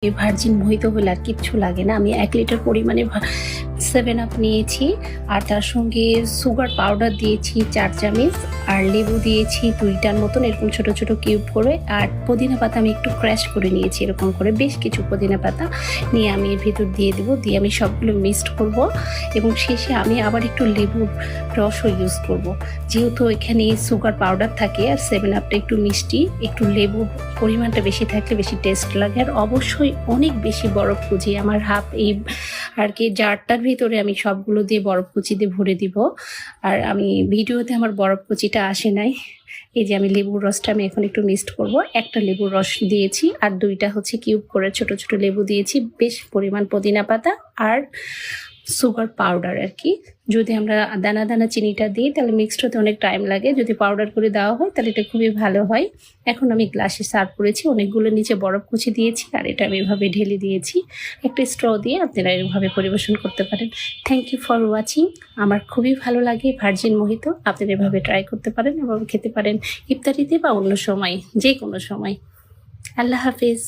এই virgin mojito হলে আর কিচ্ছু লাগে না। আমি 1 লিটার পরিমাণে 7 আপ নিয়েছি, আর তার সঙ্গে সুগার পাউডার দিয়েছি 4 চামচ, আর লেবু দিয়েছি 2টার মতন এরকম ছোট ছোট কিউব করে, আর পুদিনা পাতা আমি একটু ক্র্যাশ করে নিয়েছি এরকম করে, বেশ কিছু পুদিনা পাতা নিয়ে আমি এর ভিতর দিয়ে দেবো। দিয়ে আমি সবগুলো মিক্সড করব, এবং শেষে আমি আবার একটু লেবুর রসও ইউজ করব। যেহেতু এখানে সুগার পাউডার থাকে আর 7 আপটা একটু মিষ্টি, একটু লেবুর পরিমাণটা বেশি থাকলে বেশি টেস্ট লাগে। আর অবশ্যই অনেক বেশি বরফ কুচি, আমার হাফ এই আর কি জারটার ভিতরে আমি সবগুলো দিয়ে বরফ কুচি দিয়ে ভরে দিব। আর আমি ভিডিওতে আমার বরফ কুচিটা আসে নাই। এই যে আমি লেবুর রসটা আমি এখন একটু মিক্সড করব। একটা লেবুর রস দিয়েছি, আর 2টা হচ্ছে কিউব করে ছোট ছোট লেবু দিয়েছি, বেশ পরিমাণ পুদিনা পাতা আর সুগার পাউডার আর কি। যদি আমরা দানা দানা চিনিটা দিই তাহলে মিক্সড হতে অনেক টাইম লাগে, যদি পাউডার করে দেওয়া হয় তাহলে এটা খুবই ভালো হয়। এখন আমি গ্লাসে সার্ভ করেছি, অনেকগুলো নিচে বরফ কুচি দিয়েছি, আর এটা আমি এভাবে ঢেলে দিয়েছি। একটা স্ট্র দিয়ে আপনারা এভাবে পরিবেশন করতে পারেন। Thank you for watching. আমার খুবই ভালো লাগে ভার্জিন মোহিতো, আপনারা এভাবে ট্রাই করতে পারেন এবং খেতে পারেন ইফতারিতে বা অন্য সময়, যে কোনো সময়। আল্লাহ হাফিজ।